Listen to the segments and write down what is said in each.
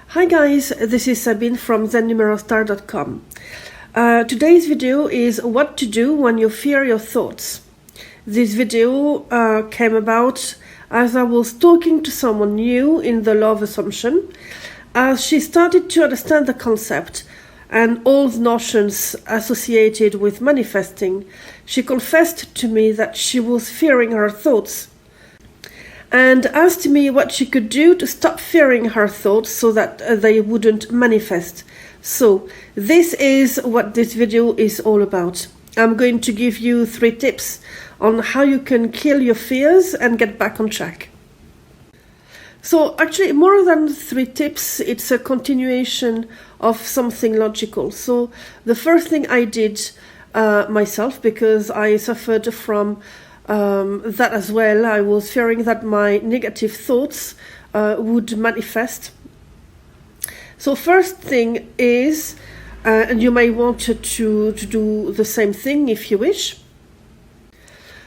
Hi guys, this is Sabine from zennumerostar.com. Today's video is what to do when you fear your thoughts. This video came about as I was talking to someone new in the law of assumption. As she started to understand the concept and all the notions associated with manifesting, she confessed to me that she was fearing her thoughts and asked me what she could do to stop fearing her thoughts so that they wouldn't manifest. So this is what this video is all about. I'm going to give you 3 tips on how you can kill your fears and get back on track. So actually more than 3 tips, it's a continuation of something logical. So the first thing I did myself, because I suffered from that as well. I was fearing that my negative thoughts would manifest. So first thing is, and you may want to do the same thing if you wish.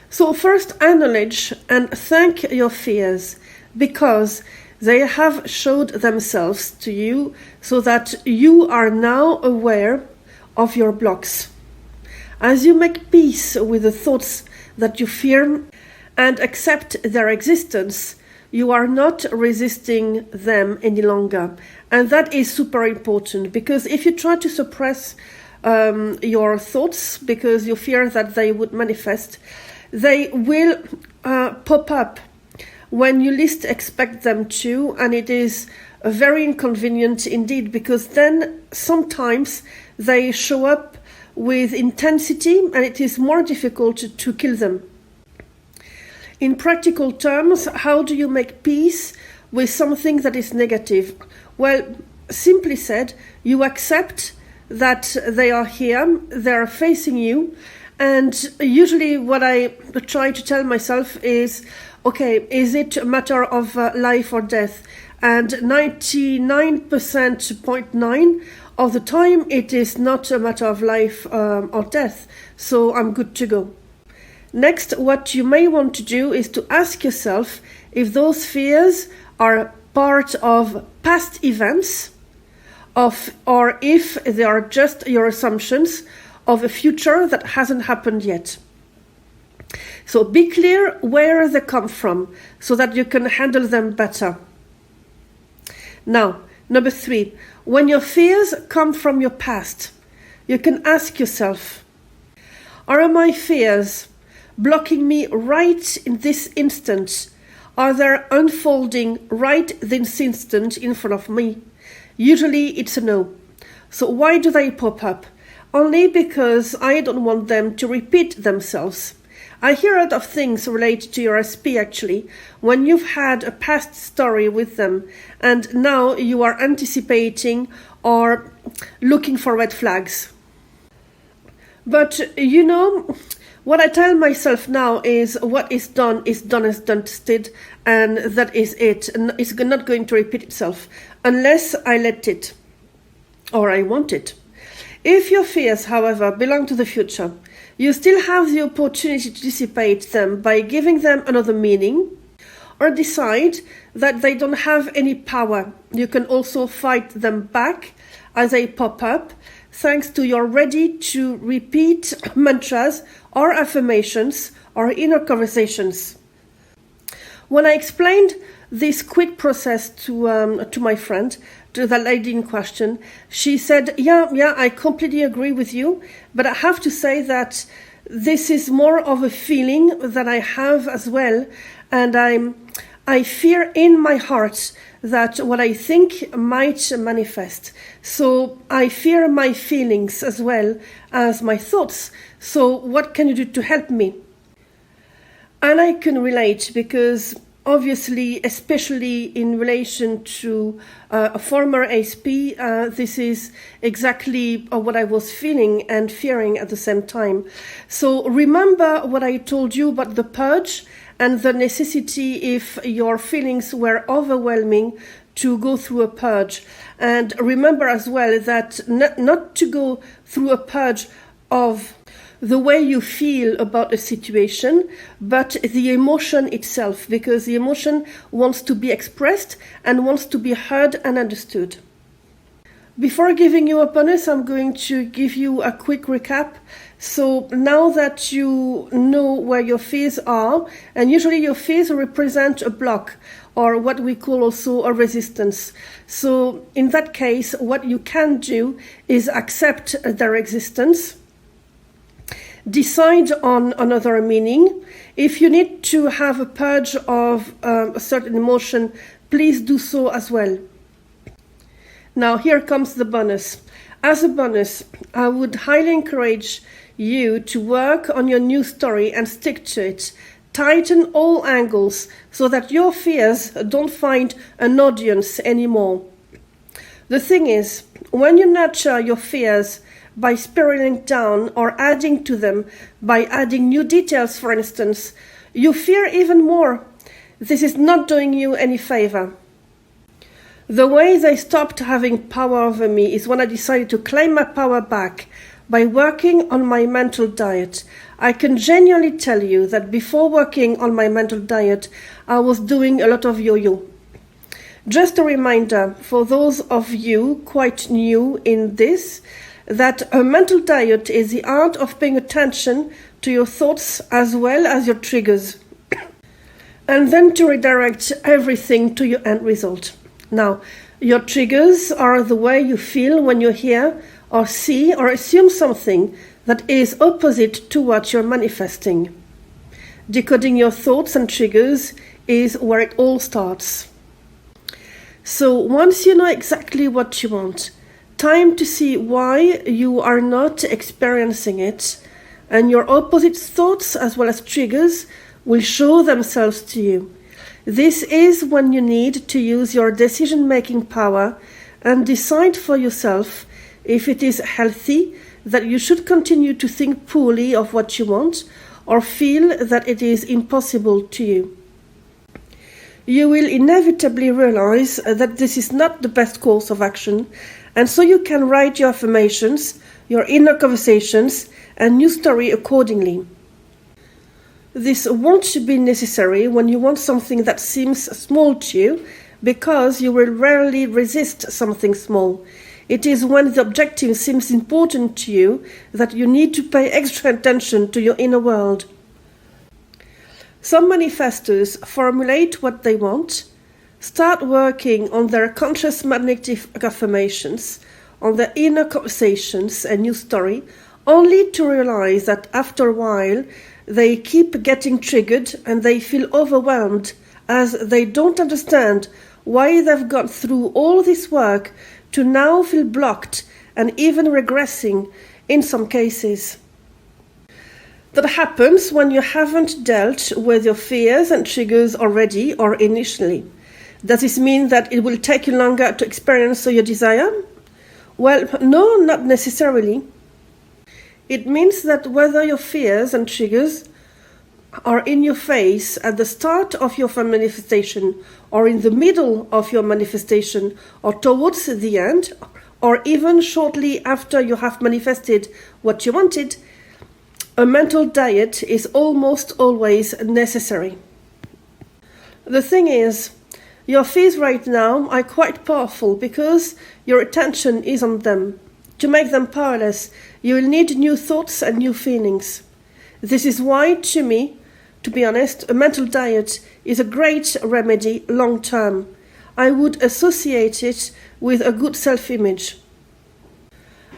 So first, acknowledge and thank your fears because they have showed themselves to you so that you are now aware of your blocks. As you make peace with the thoughts that you fear and accept their existence, you are not resisting them any longer. And that is super important, because if you try to suppress your thoughts because you fear that they would manifest, they will pop up when you least expect them to, and it is very inconvenient indeed, because then sometimes they show up with intensity and it is more difficult to kill them. In practical terms, how do you make peace with something that is negative? Well, simply said, you accept that they are here, they are facing you, and usually what I try to tell myself is, okay, is it a matter of life or death? And 99.9% of the time it is not a matter of life or death, so I'm good to go. Next, what you may want to do is to ask yourself if those fears are part of past events or if they are just your assumptions of a future that hasn't happened yet. So be clear where they come from so that you can handle them better. Now, number 3, when your fears come from your past, you can ask yourself, are my fears blocking me right in this instant? Are they unfolding right this instant in front of me? Usually it's a no. So why do they pop up? Only because I don't want them to repeat themselves. I hear a lot of things related to your SP actually, when you've had a past story with them and now you are anticipating or looking for red flags. But you know, what I tell myself now is what is done as done, and that is it. And it's not going to repeat itself unless I let it or I want it. If your fears, however, belong to the future, you still have the opportunity to dissipate them by giving them another meaning, or decide that they don't have any power. You can also fight them back as they pop up, thanks to your ready to repeat mantras or affirmations or inner conversations. When I explained this quick process to my friend, to the lady in question, she said, yeah, I completely agree with you, but I have to say that this is more of a feeling that I have as well, and I fear in my heart that what I think might manifest. So I fear my feelings as well as my thoughts. So what can you do to help me? And I can relate, because obviously, especially in relation to a former SP, this is exactly what I was feeling and fearing at the same time. So remember what I told you about the purge and the necessity, if your feelings were overwhelming, to go through a purge. And remember as well that not to go through a purge of the way you feel about a situation, but the emotion itself, because the emotion wants to be expressed and wants to be heard and understood. Before giving you a bonus, I'm going to give you a quick recap. So now that you know where your fears are, and usually your fears represent a block or what we call also a resistance. So in that case, what you can do is accept their existence, decide on another meaning. If you need to have a purge of a certain emotion, please do so as well. Now here comes the bonus. As a bonus, I would highly encourage you to work on your new story and stick to it. Tighten all angles so that your fears don't find an audience anymore. The thing is, when you nurture your fears by spiraling down or adding to them, by adding new details, for instance, you fear even more. This is not doing you any favor. The way they stopped having power over me is when I decided to claim my power back by working on my mental diet. I can genuinely tell you that before working on my mental diet, I was doing a lot of yo-yo. Just a reminder for those of you quite new in this, that a mental diet is the art of paying attention to your thoughts as well as your triggers, and then to redirect everything to your end result. Now, your triggers are the way you feel when you hear or see or assume something that is opposite to what you're manifesting. Decoding your thoughts and triggers is where it all starts. So once you know exactly what you want, time to see why you are not experiencing it, and your opposite thoughts as well as triggers will show themselves to you. This is when you need to use your decision-making power and decide for yourself if it is healthy that you should continue to think poorly of what you want or feel that it is impossible to you. You will inevitably realize that this is not the best course of action, and so you can write your affirmations, your inner conversations, and new story accordingly. This won't be necessary when you want something that seems small to you, because you will rarely resist something small. It is when the objective seems important to you that you need to pay extra attention to your inner world. Some manifestors formulate what they want, start working on their conscious magnetic affirmations, on their inner conversations and new story, only to realize that after a while they keep getting triggered and they feel overwhelmed as they don't understand why they've gone through all this work to now feel blocked and even regressing in some cases. That happens when you haven't dealt with your fears and triggers already or initially. Does this mean that it will take you longer to experience your desire? Well, no, not necessarily. It means that whether your fears and triggers are in your face at the start of your manifestation, or in the middle of your manifestation, or towards the end, or even shortly after you have manifested what you wanted, a mental diet is almost always necessary. The thing is, your fears right now are quite powerful because your attention is on them. To make them powerless, you will need new thoughts and new feelings. This is why, to me, to be honest, a mental diet is a great remedy long term. I would associate it with a good self-image.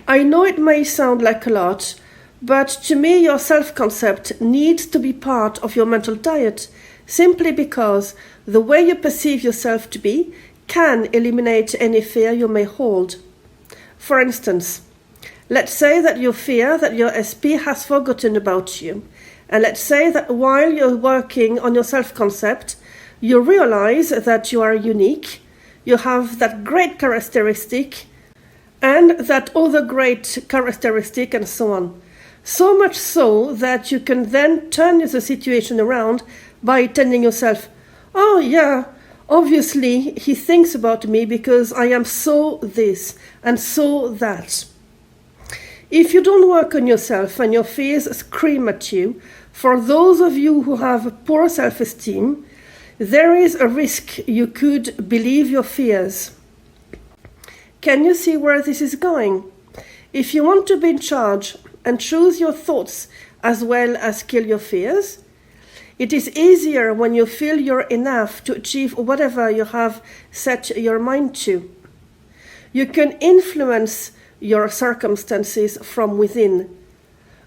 I know it may sound like a lot, but to me your self-concept needs to be part of your mental diet, simply because the way you perceive yourself to be can eliminate any fear you may hold. For instance, let's say that you fear that your SP has forgotten about you. And let's say that while you're working on your self-concept, you realize that you are unique, you have that great characteristic, and that other great characteristic, and so on. So much so that you can then turn the situation around by telling yourself, oh yeah, obviously he thinks about me because I am so this and so that. If you don't work on yourself and your fears scream at you, for those of you who have poor self-esteem, there is a risk you could believe your fears. Can you see where this is going? If you want to be in charge and choose your thoughts as well as kill your fears, it is easier when you feel you're enough to achieve whatever you have set your mind to. You can influence your circumstances from within,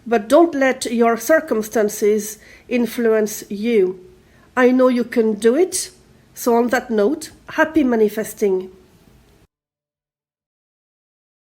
but don't let your circumstances influence you. I know you can do it. So on that note, happy manifesting.